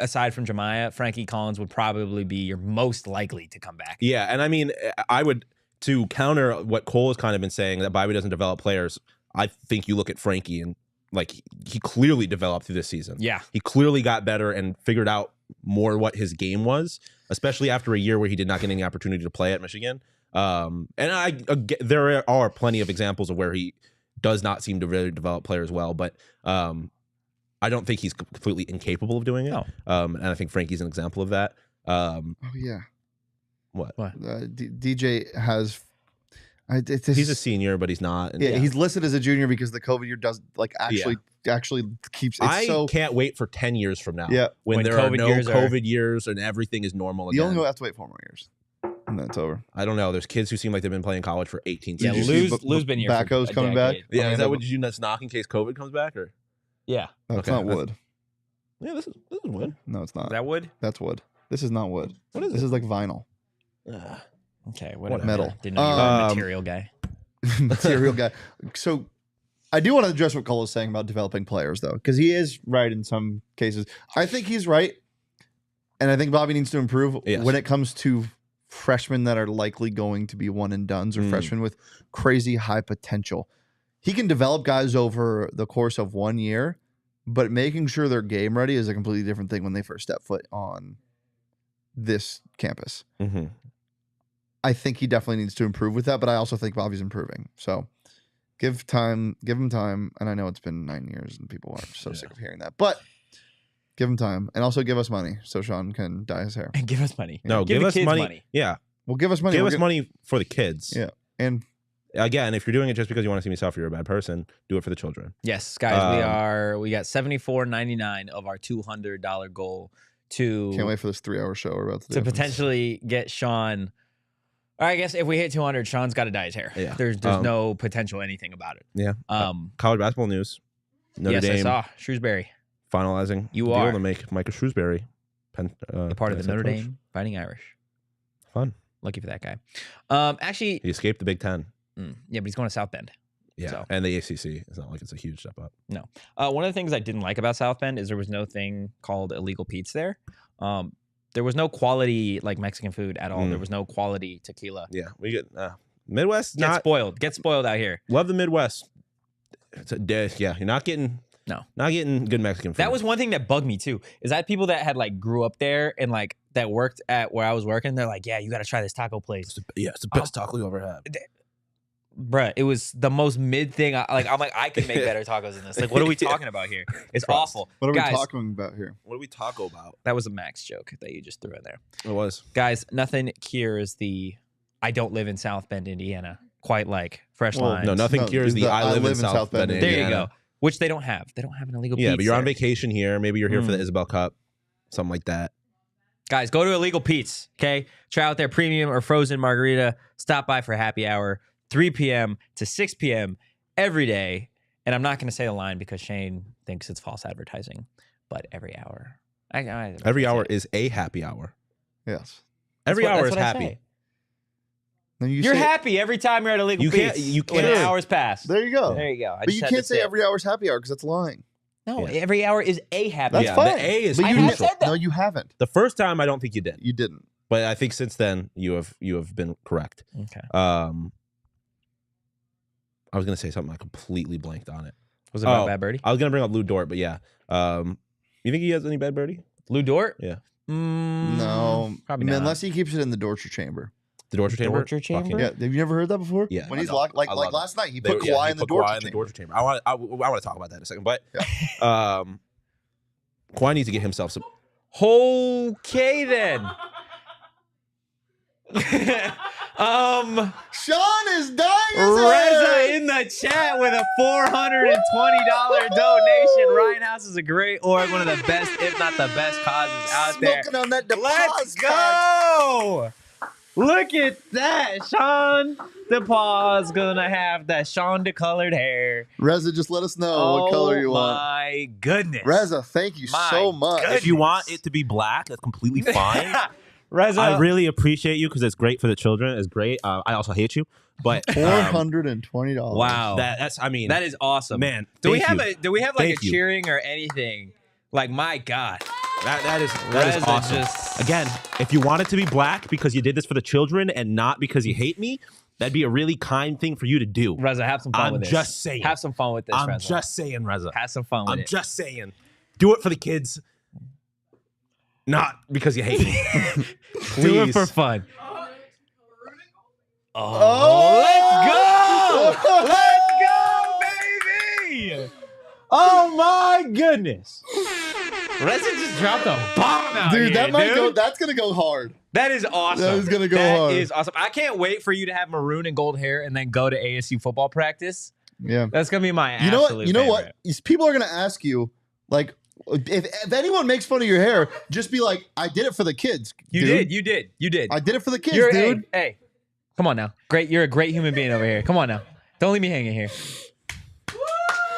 aside from Jemiah, Frankie Collins would probably be your most likely to come back.
Yeah, and I mean, I would, to counter what Cole has kind of been saying, that Bobby doesn't develop players, I think you look at Frankie and, like, he clearly developed through this season.
Yeah.
He clearly got better and figured out more what his game was, especially after a year where he did not get any opportunity to play at Michigan. And there are plenty of examples of where he does not seem to really develop players well, but I don't think he's completely incapable of doing it.
No.
And I think Frankie's an example of that.
Oh yeah.
What?
DJ has.
He's a senior, but he's not. And
he's listed as a junior because the COVID year does like actually keeps.
I can't wait for 10 years from now.
Yeah,
when there
COVID
are no
years
COVID years and everything is normal again.
You only have to wait 4 more years, and then it's over.
I don't know. There's kids who seem like they've been playing college for 18
Yeah,
years.
Lou's been here.
Backo's coming back.
Yeah, is that what you nuts knock in case COVID comes back, or?
Yeah,
that's not wood.
Yeah, this is wood.
No, it's not.
Is that wood?
That's wood. This is not wood.
What is
this? Is like vinyl.
Okay, whatever.
Metal.
Didn't know you were a material guy.
Material guy. So I do want to address what Cole is saying about developing players, though, because he is right in some cases. I think he's right, and I think Bobby needs to improve when it comes to freshmen that are likely going to be one and dones or freshmen with crazy high potential. He can develop guys over the course of 1 year, but making sure they're game ready is a completely different thing when they first step foot on this campus.
Mm-hmm.
I think he definitely needs to improve with that, but I also think Bobby's improving. So give him time. And I know it's been 9 years and people are so sick of hearing that, but give him time and also give us money so Shawn can dye his hair.
And give us money.
No, give us money. Yeah.
Well, give us money.
Give us money for the kids.
Yeah. And
again, if you're doing it just because you want to see me suffer, you're a bad person. Do it for the children.
Yes, guys, we got $74.99 of our $200 goal to.
Can't wait for this 3-hour show we're about to do.
To potentially get Shawn. Or I guess if we hit 200, Shawn's got to dye his hair.
Yeah.
There's no potential anything about it.
Yeah. College basketball news. Notre Dame.
I saw Shrewsbury
Finalizing
you
deal
are
to make Micah Shrewsbury
a part of the Notre Dame Fighting Irish.
Fun.
Lucky for that guy. Actually,
he escaped the Big Ten.
Yeah, but he's going to South Bend.
Yeah,
so.
And the ACC. It's not like it's a huge step up.
No. One of the things I didn't like about South Bend is there was no thing called illegal Pete's there. There was no quality like Mexican food at all. There was no quality tequila.
Yeah, we get Midwest.
Get spoiled out here.
Love the Midwest. You're not getting good Mexican food.
That was one thing that bugged me too. Is that people that had like grew up there and like that worked at where I was working. They're like, yeah, you got to try this taco place.
It's the best taco you ever had.
Bruh, it was the most mid thing. I'm like, I could make better tacos than this. Like, what are we talking about here? It's awful.
What are
Guys,
we talking about here?
What are we talking about?
That was a Max joke that you just threw in there.
It was.
Guys, nothing cures the I don't live in South Bend, Indiana quite like fresh lines.
No, nothing cures the I live in South Bend, Indiana.
There you go. which they don't have. They don't have an illegal
Yeah,
Pete's
but you're on
there.
vacation here. Maybe you're here for the Isabel Cup, something like that.
Guys, go to Illegal Pete's, okay? Try out their premium or frozen margarita. Stop by for happy hour, 3 p.m. to 6 p.m. every day. And I'm not going to say the line because Shane thinks it's false advertising, but every hour.
Every hour is a happy hour.
Yes.
Every hour is
that's what I
happy.
say.
Then
You're happy every time you're at Illegal
You can't-
Pete's.
you
when
can't-
an hour's passed.
There you go.
There you go.
But you can't say every hour's happy hour because that's lying.
No,
Yeah.
every hour is a happy
That's
hour.
fine.
The A is
But
I
you
have
crucial.
said that.
No, you haven't.
The first time, I don't think you did,
You didn't.
but I think since then you have been correct.
Okay.
I was gonna say something. I completely blanked on it.
Was it about Bad Birdie?
I was gonna bring up Lou Dort, but yeah. You think he has any bad birdie?
Lou Dort?
Yeah.
No.
Probably not.
Unless he keeps it in the torture chamber.
The torture chamber.
Torture chamber?
Fucking-
Yeah. Have you never heard that before?
Yeah,
When
I
he's
know.
locked, like
I love it.
last night, he
They-
put
yeah,
Kawhi
he
in the
put Kawhi
torture chamber.
I want to talk about that in a second, but Kawhi needs to get himself some.
Okay then.
Sean is dying.
Reza in the chat with a $420 donation. Ryan House is a great org, one of the best, if not the best causes out there.
Smoking on that
Let's
deposit.
go! Look at that, Shawn. DePauw's gonna have that Shawn colored hair.
Reza, just let us know what color you want.
My goodness.
Reza, thank you
My
so much.
goodness.
If you want it to be black, that's completely fine.
Reza.
I really appreciate you because it's great for the children. It's great. I also hate you, but
$420.
Wow.
that's. I mean,
That is awesome.
man.
Do we
thank
have
you.
do we have like
Thank
a
you.
cheering or anything? Like, my God.
That is
Reza
awesome.
just-
Again, if you want it to be black because you did this for the children and not because you hate me, that'd be a really kind thing for you to do.
Reza, have some fun
I'm
with this.
just saying.
Have some fun with this,
I'm
Reza.
just saying, Reza.
Have some fun with
I'm
it.
just saying. Do it for the kids, not because you hate me.
Do it
Please.
for fun.
Oh,
let's go! Let's go, baby! Oh my goodness! Reza just dropped a bomb out
Dude,
here,
that might
dude.
go. That's gonna go hard.
That is awesome.
That is gonna go
That
hard.
is awesome. I can't wait for you to have maroon and gold hair and then go to ASU football practice.
Yeah.
That's gonna be my
You know what?
absolute
You know
favorite.
what? These people are gonna ask you, like, if anyone makes fun of your hair, just be like, "I did it for the kids."
You
dude.
did. You did.
I did it for the kids,
You're
dude.
Hey, come on now. Great. You're a great human being over here. Come on now. Don't leave me hanging here.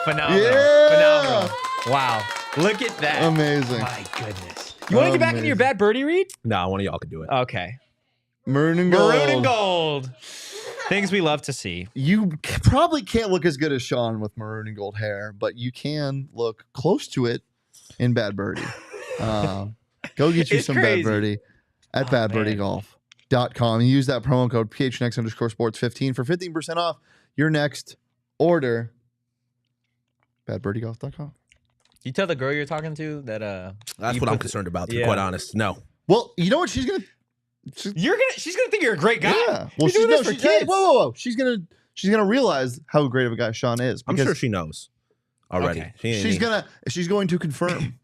Phenomenal.
Yeah.
Phenomenal. Wow. Look at that.
Amazing.
My goodness. You want to get back into your bad birdie read?
Nah, one of y'all could do it.
Okay.
Maroon and gold.
Maroon and gold. Things we love to see.
You probably can't look as good as Shawn with maroon and gold hair, but you can look close to it in Bad Birdie. Go get you
It's
some
crazy.
Bad Birdie at
Oh, man.
badbirdiegolf.com and use that promo code PHNX_sports15 for 15% off your next order. Badbirdiegolf.com.
You tell the girl you're talking to that
That's
you
what I'm
put-
concerned about, to
Yeah.
be quite honest. No.
Well, you know what she's gonna.
she's gonna think you're a great guy.
Yeah. Well,
You're doing this for
hey,
kids.
whoa. She's gonna realize how great of a guy Shawn is.
I'm
because
sure she knows already.
Okay.
She's going to confirm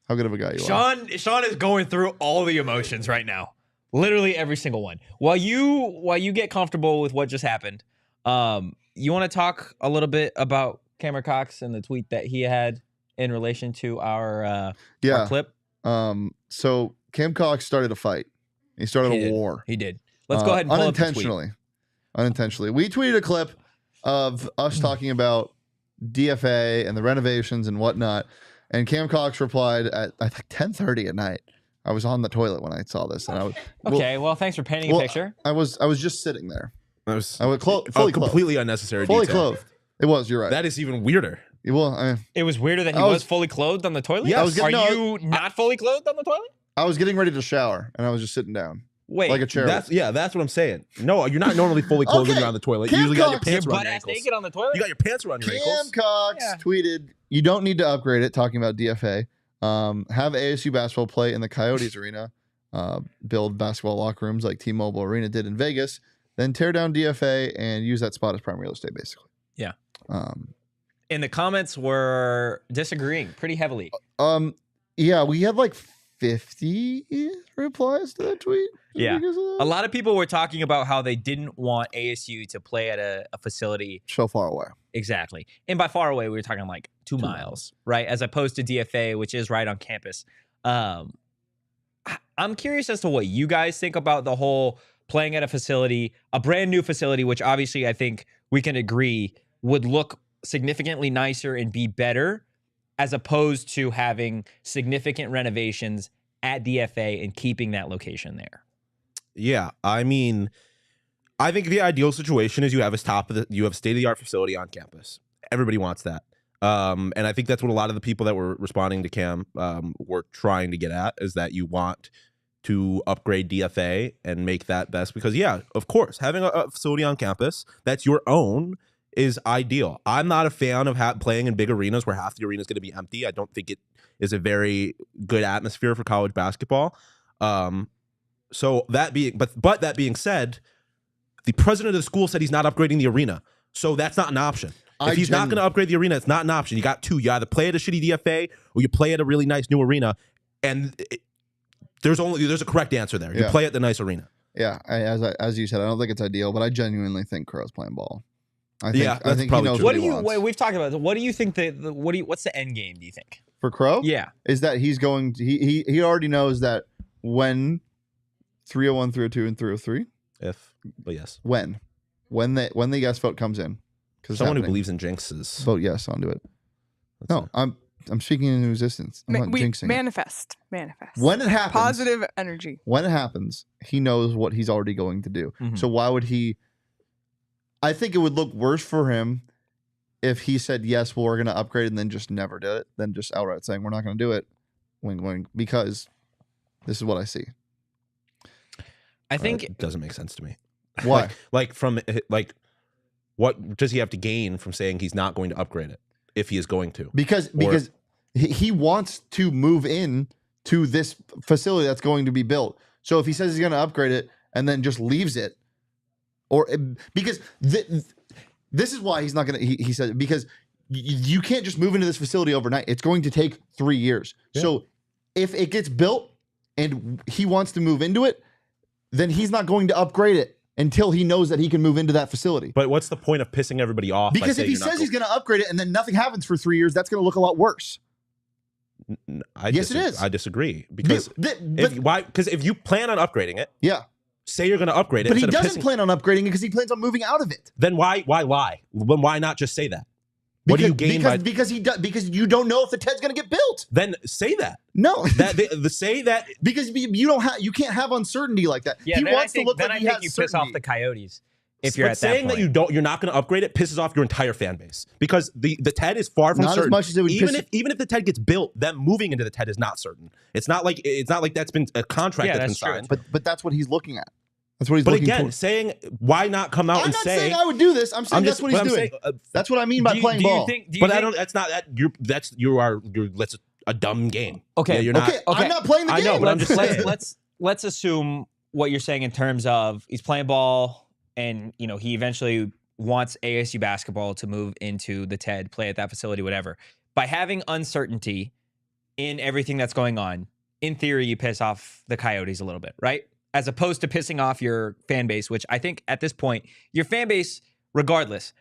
how good of a guy you are.
Shawn is going through all the emotions right now. Literally every single one. While you get comfortable with what just happened, you want to talk a little bit about Cameron Cox and the tweet that he had in relation to our clip?
So Cam Cox started a fight. He started a war.
He did. Let's go ahead and pull up the tweet.
Unintentionally. We tweeted a clip of us talking about DFA and the renovations and whatnot. And Cam Cox replied at I think 10:30 at night. I was on the toilet when I saw this, and I was
Okay, well, thanks for painting a picture.
I was just sitting there.
That was
I was fully clothed.
completely unnecessary
Fully
detail.
clothed. It was. You're right.
That is even weirder.
Well, I mean,
It was weirder that he
I
was
was-
fully clothed on the toilet?
Yeah, I was
Are
getting-
you not fully clothed on the toilet?
I was getting ready to shower, and I was just sitting down
Wait.
like a chair.
That's what I'm saying. No, you're not normally fully clothed when
Okay.
you're on the toilet.
Cam
You usually got your
Cox-
pants
You're
around your
butt-ass
ankles.
naked on the toilet?
You got your pants around your
Cam
ankles.
Cox
Yeah.
tweeted, "You don't need to upgrade it." Talking about DFA, have ASU basketball play in the Coyotes arena, build basketball locker rooms like T-Mobile Arena did in Vegas, then tear down DFA and use that spot as prime real estate, basically.
Yeah.
Um,
And the comments were disagreeing pretty heavily.
yeah, we had like 50 replies to that tweet.
Yeah.
Because of
A
that?
lot of people were talking about how they didn't want ASU to play at a facility.
So far away.
Exactly. And by far away, we were talking like 2 miles, right? As opposed to DFA, which is right on campus. I'm curious as to what you guys think about the whole playing at a facility, a brand new facility, which obviously I think we can agree would look significantly nicer and be better, as opposed to having significant renovations at DFA and keeping that location there.
Yeah, I mean, I think the ideal situation is you have a state-of-the-art facility on campus. Everybody wants that. And I think that's what a lot of the people that were responding to Cam were trying to get at, is that you want to upgrade DFA and make that best. Because, yeah, of course, having a facility on campus that's your own is ideal. I'm not a fan of playing in big arenas where half the arena is going to be empty. I don't think it is a very good atmosphere for college basketball. So that being, but that being said, the president of the school said he's not upgrading the arena. So that's not an option. If he's not going to upgrade the arena, it's not an option. You got two. You either play at a shitty DFA or you play at a really nice new arena. And there's a correct answer there. You play at the nice arena.
Yeah, as you said, I don't think it's ideal, but I genuinely think Crow's playing ball. I think
that's
he
probably
knows
true.
what he wants.
We've talked about this. What do you think what's the end game, do you think?
For Crow?
Yeah.
Is that he's going to, he already knows that when 301, 302, and 303,
But yes.
when the yes vote comes in.
Someone who believes in jinxes.
Vote yes onto it. No, I'm speaking into existence. I'm not jinxing it.
Manifest.
When it happens.
Positive energy.
When it happens, he knows what he's already going to do.
Mm-hmm.
So why would he? I think it would look worse for him if he said, yes, well, we're going to upgrade and then just never did it, than just outright saying, we're not going to do it. Wing, wing, because this is what I see.
I think
it doesn't make sense to me.
Why?
What does he have to gain from saying he's not going to upgrade it if he is going to?
Because he wants to move in to this facility that's going to be built. So if he says he's going to upgrade it and then just leaves it, or because this is why he's not going to, he said, because you can't just move into this facility overnight. It's going to take 3 years. Yeah. So if it gets built and he wants to move into it, then he's not going to upgrade it until he knows that he can move into that facility.
But what's the point of pissing everybody off?
Because if he says he's going to upgrade it and then nothing happens for 3 years, that's going to look a lot worse.
Yes, it is. I disagree. Because if you plan on upgrading it, say you're going to upgrade it.
But he doesn't plan on upgrading it because he plans on moving out of it.
Then why lie? Why not just say that? What do you gain
because you don't know if the TED's going to get built.
Then say that.
No,
say that
because you can't have uncertainty like that.
Yeah,
he wants to look like he has
you
certainty.
piss off the Coyotes. If you're at
saying
that
point. You're not going to upgrade it pisses off your entire fan base, because the TED is far from
not
certain.
As much as it would
even if the TED gets built, them moving into the TED is not certain. It's not like that's been a contract that's been signed.
But that's what he's looking at. That's what he's looking for. But again,
saying why not come out and say?
I'm not saying I would do this. I'm saying that's what he's doing. That's what I mean by playing ball.
That's not that. That's a dumb game.
Okay,
yeah, you're not.
Okay, I'm not playing the game.
I know, but I'm just saying.
Let's assume what you're saying in terms of he's playing ball, and he eventually wants ASU basketball to move into the TED, play at that facility, whatever. By having uncertainty in everything that's going on, in theory, you piss off the Coyotes a little bit, right? As opposed to pissing off your fan base, which I think at this point, your fan base, regardless,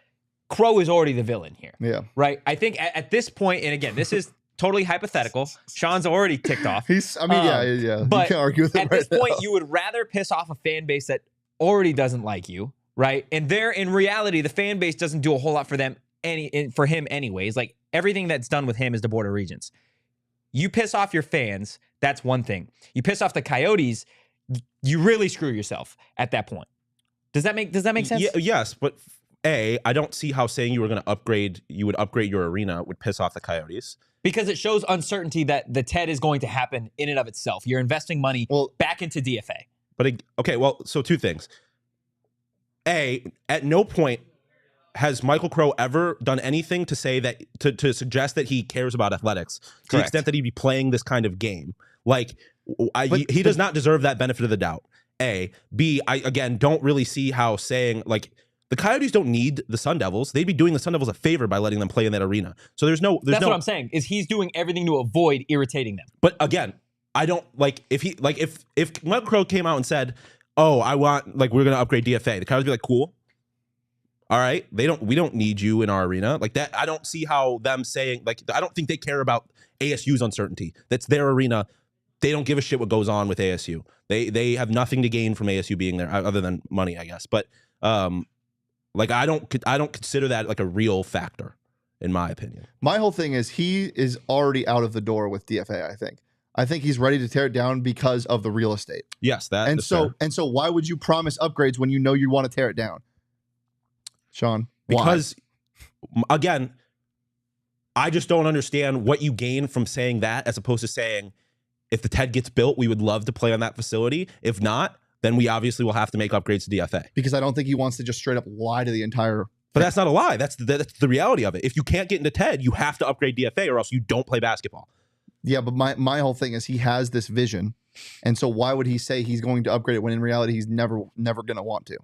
Crow is already the villain here.
Yeah.
Right? I think at this point, and again, this is totally hypothetical. Shawn's already ticked off.
Yeah.
But
you can't argue with him
at this point, you would rather piss off a fan base that already doesn't like you, right? And in reality, the fan base doesn't do a whole lot for them for him anyways. Like everything that's done with him is the Board of Regents. You piss off your fans, that's one thing. You piss off the Coyotes, you really screw yourself at that point. Does that make sense?
Yes, but I don't see how saying you would upgrade your arena would piss off the Coyotes.
Because it shows uncertainty that the TED is going to happen in and of itself. You're investing money back into DFA.
But so two things. At no point has Michael Crow ever done anything to say that to suggest that he cares about athletics to the extent that he'd be playing this kind of game. Like he does not deserve that benefit of the doubt. B, I again don't really see how saying like the Coyotes don't need the Sun Devils. They'd be doing the Sun Devils a favor by letting them play in that arena. So that's
what I'm saying is he's doing everything to avoid irritating them.
But again, I don't like if Mike Crow came out and said, "Oh, I want we're gonna upgrade DFA," the Coyotes would be like, "Cool, all right." We don't need you in our arena like that. I don't see how them saying I don't think they care about ASU's uncertainty. That's their arena. They don't give a shit what goes on with ASU. They have nothing to gain from ASU being there other than money, I guess. But I don't consider that like a real factor in my opinion.
My whole thing is he is already out of the door with DFA. I think he's ready to tear it down because of the real estate.
Yes,
and so why would you promise upgrades when you know you want to tear it down, Shawn?
Because again, I just don't understand what you gain from saying that as opposed to saying, if the TED gets built, we would love to play on that facility. If not, then we obviously will have to make upgrades to DFA.
Because I don't think he wants to just straight up lie to the entire.
But that's not a lie. That's the reality of it. If you can't get into TED, you have to upgrade DFA or else you don't play basketball.
Yeah, but my whole thing is he has this vision. And so why would he say he's going to upgrade it when in reality he's never going to want to?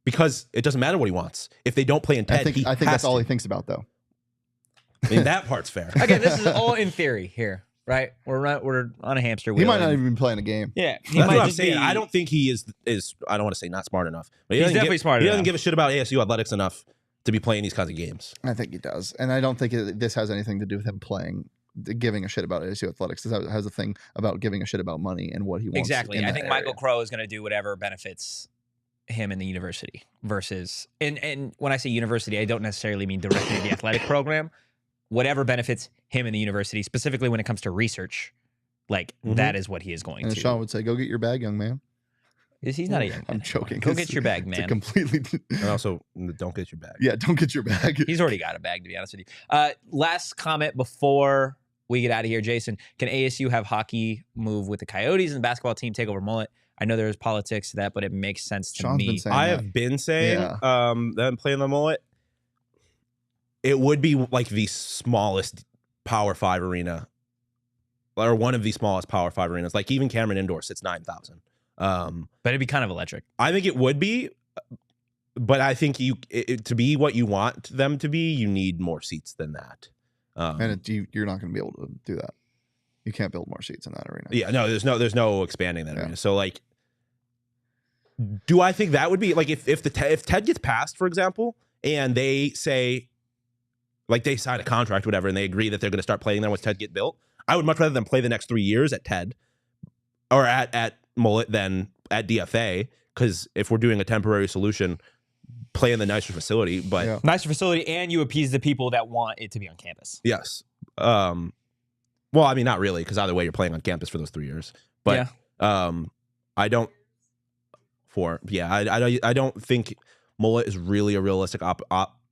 Because it doesn't matter what he wants. If they don't play in TED,
I think that's all he thinks about, though.
I mean, that part's fair.
Again, this is all in theory here, right? We're on a hamster wheel.
He might not even be playing a game.
Yeah,
that's what I'm saying. I don't think he is. I don't want to say not smart enough, but
he's definitely smart enough.
He doesn't give a shit about ASU athletics enough to be playing these kinds of games.
I think he does, and I don't think this has anything to do with him giving a shit about ASU athletics. This has a thing about giving a shit about money and what he wants.
Exactly. I think Michael Crow is going to do whatever benefits him in the university versus and when I say university, I don't necessarily mean directly the athletic program. Whatever benefits him in the university, specifically when it comes to research, that is what he is going to.
And Shawn would say, "Go get your bag, young man."
He's not a young man.
I'm joking.
Go get your bag, man.
Completely.
And also, don't get your bag.
Yeah, don't get your bag.
He's already got a bag, to be honest with you. Last comment before we get out of here, Jason. Can ASU have hockey move with the Coyotes and the basketball team take over Mullet? I know there's politics to that, but it makes sense to me.
Have been saying them playing the Mullet. It would be like the smallest Power 5 arena, or one of the smallest Power 5 arenas. Like even Cameron Indoor sits 9,000.
But it'd be kind of electric.
I think it would be, but I think to be what you want them to be, you need more seats than that.
And you're not going to be able to do that. You can't build more seats in that arena.
Yeah, no, there's no expanding that arena. So do I think that would be if TED gets passed, for example, and they say they sign a contract, whatever, and they agree that they're going to start playing there once TED get built, I would much rather them play the next 3 years at TED or at Mullet than at DFA, because if we're doing a temporary solution, play in the nicer facility, but
nicer facility, and you appease the people that want it to be on campus.
Yes. Well, I mean, not really, because either way, you're playing on campus for those 3 years. But I don't think Mullet is really a realistic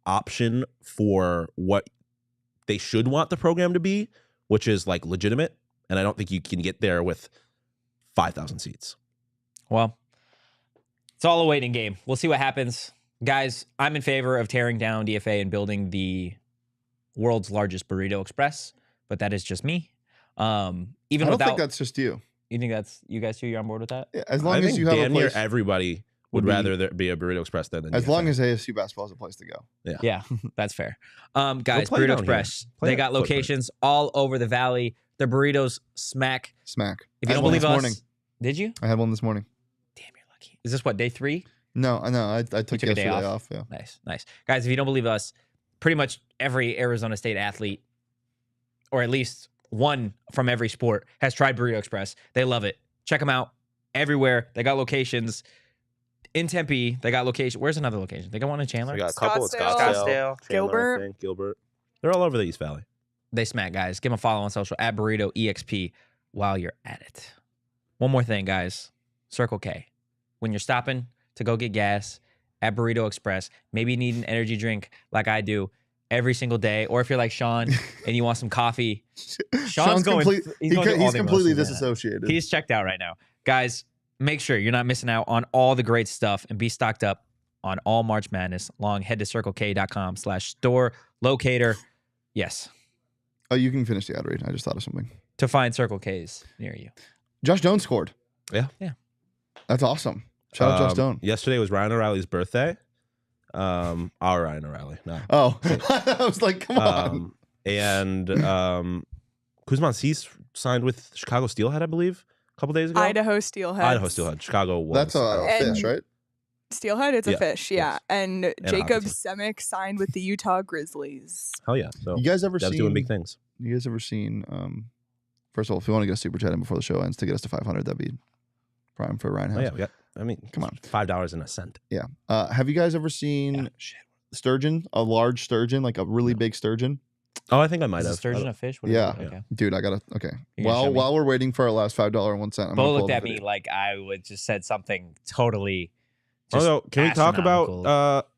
option for what they should want the program to be, which is legitimate. And I don't think you can get there with 5,000 seats.
Well, it's all a waiting game. We'll see what happens. Guys, I'm in favor of tearing down DFA and building the world's largest burrito express, but that is just me. I don't
think that's just you.
You think that's you guys too? You're on board with that?
Yeah, as long as you have a place.
Everybody would rather there be a burrito express than
as
DFA.
long as ASU basketball is a place to go.
Yeah, that's fair. Guys, Burrito Express, they got locations all over the valley. Their burritos smack. If you don't believe us, did you?
I had one this morning.
Damn, you're lucky. Is this what, day 3?
No, I took yesterday a day off. Yeah.
Nice. Guys, if you don't believe us, pretty much every Arizona State athlete, or at least one from every sport, has tried Burrito Express. They love it. Check them out everywhere. They got locations in Tempe. They got location. Where's another location? They got one in Chandler.
We got a couple in
Scottsdale,
Chandler, Gilbert. They're all over the East Valley.
They smack, guys. Give them a follow on social at Burrito EXP while you're at it. One more thing, guys. Circle K. When you're stopping to go get gas at Burrito Express, maybe you need an energy drink like I do every single day, or if you're like Shawn and you want some coffee, Shawn's going. He's
completely disassociated.
He's checked out right now, guys. Make sure you're not missing out on all the great stuff and be stocked up on all March Madness. Head to circlek.com/store locator. Yes.
Oh, you can finish the ad read. I just thought of something.
To find Circle K's near you.
Josh Doan scored.
Yeah.
That's awesome. Shout out Josh Doan.
Yesterday was Ryan O'Reilly's birthday. Our Ryan O'Reilly. No.
Oh, I was like, come on.
And Kuzman C's signed with Chicago Steelhead, I believe, a couple days ago.
Idaho Steelhead.
Idaho Steelhead. Chicago was.
That's a fish, right?
Steelhead, it's a
Yeah,
fish, yeah.
yes.
And
a
Jacob
hockey
Semick signed with the Utah Grizzlies.
Hell yeah. So
You guys ever
Dev's
seen?
doing big things.
You guys ever seen? First of all, if you want to get a super chat in before the show ends to get us to 500, that'd be prime for Ryan
Oh
House.
yeah, we got. I mean,
Come on.
$5.01.
Yeah. Have you guys ever seen
Shit.
sturgeon? A large sturgeon, like a really big sturgeon?
Oh, I think I might
Is a
have.
sturgeon a fish? What is
Yeah.
it? Okay.
Dude, I gotta. Okay.
You're gonna show me?
While we're waiting for our last $5.01,
Bo looked at me like I would just said something totally.
Although, can we talk
astronomical.
about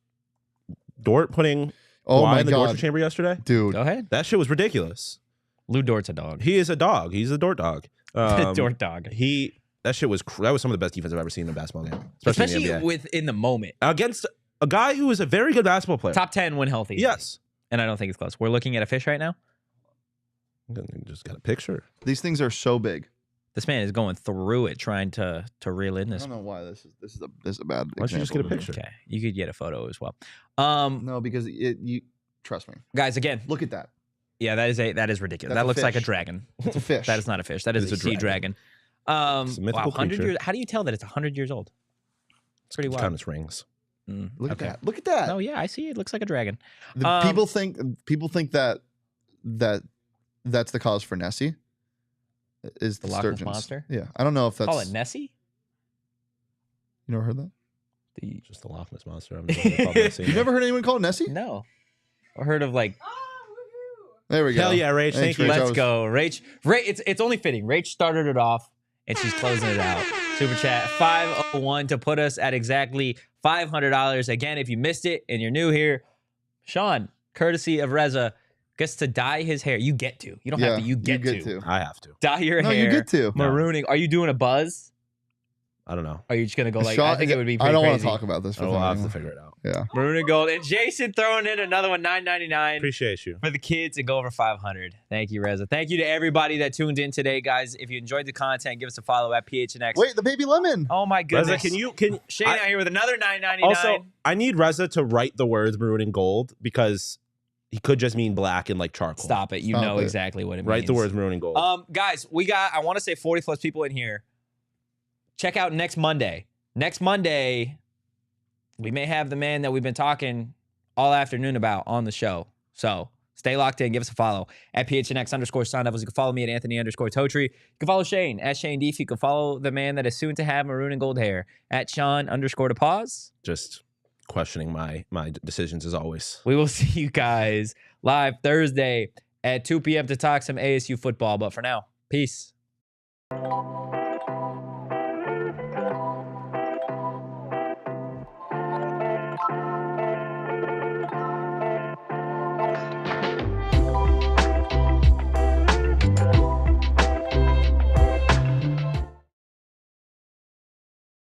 Dort putting
Oh
Kawhi
my
in the torture
god,
chamber yesterday?
dude.
Go ahead.
That shit was ridiculous.
Lou Dort's a dog.
He is a dog. He's a Dort dog.
Dort dog.
That shit was that was some of the best defense I've ever seen in a basketball game, especially in the NBA.
within the moment.
Against a guy who is a very good basketball player.
Top 10 when healthy.
Yes.
And I don't think it's close. We're looking at a fish right now.
Just got a picture.
These things are so big.
This man is going through it trying to reel in
I
this.
don't know why this is a bad.
Why don't you just get a
example.
picture?
Okay. You could get a photo as well.
No, because you trust me.
Guys, again,
Look at that.
yeah, that is ridiculous.
That's
that
a
looks like a
fish.
dragon.
It's a fish.
That is not a fish. That is
It's
a
a
sea dragon.
It's a mythical
100
creature.
years. How do you tell that it's 100 years old? It's pretty
It's
wild.
kind of rings.
Look
okay.
at that. Look at that.
Oh yeah, I see. It looks like a dragon.
People think that that's the cause for Nessie. Is
The
the
Loch Ness
sturgeons.
Monster?
Yeah, I don't know if that's.
Call it Nessie.
You never heard that?
Just the Loch Ness monster. I'm never called that scene.
You never heard anyone call it Nessie?
No, I heard of like.
There we go.
Hell yeah, Rach. Thank
Thanks,
you.
Rach. I
Let's
was-
go, Rach. It's only fitting. Rach started it off, and she's closing it out. Super chat 501 to put us at exactly $500. Again, if you missed it and you're new here, Shawn, courtesy of Reza, gets to dye his hair. You get to. You don't have to. You get to.
I have to.
Dye your
No,
hair.
you get to.
Marooning. Are you doing a buzz?
I don't know.
Or are you just gonna go like?
Shawn-
I think it would be.
I
Pretty
don't want
crazy.
to talk about this.
Oh,
with
we'll have
anyone.
to figure it out.
Yeah.
Maroon and gold, and Jason throwing in another one, $9.99
Appreciate you.
for the kids and go over 500. Thank you, Reza. Thank you to everybody that tuned in today, guys. If you enjoyed the content, give us a follow at PHNX.
Wait, the baby lemon.
Oh my goodness.
Reza, can
Shane out here with another $9.99.
also, I need Reza to write the words maroon and gold because he could just mean black and like charcoal.
Stop it. You
Stop
know
it.
exactly what it means.
Write the words maroon and gold.
Guys, we got, I want to say 40 plus people in here. Check out next Monday. Next Monday, we may have the man that we've been talking all afternoon about on the show. So stay locked in. Give us a follow at PHNX _Sun Devils. You can follow me at Anthony _Totri. You can follow Shane at Shane Deef. You can follow the man that is soon to have maroon and gold hair at Shawn _DePause.
Just questioning my decisions as always.
We will see you guys live Thursday at 2 p.m. to talk some ASU football. But for now, peace.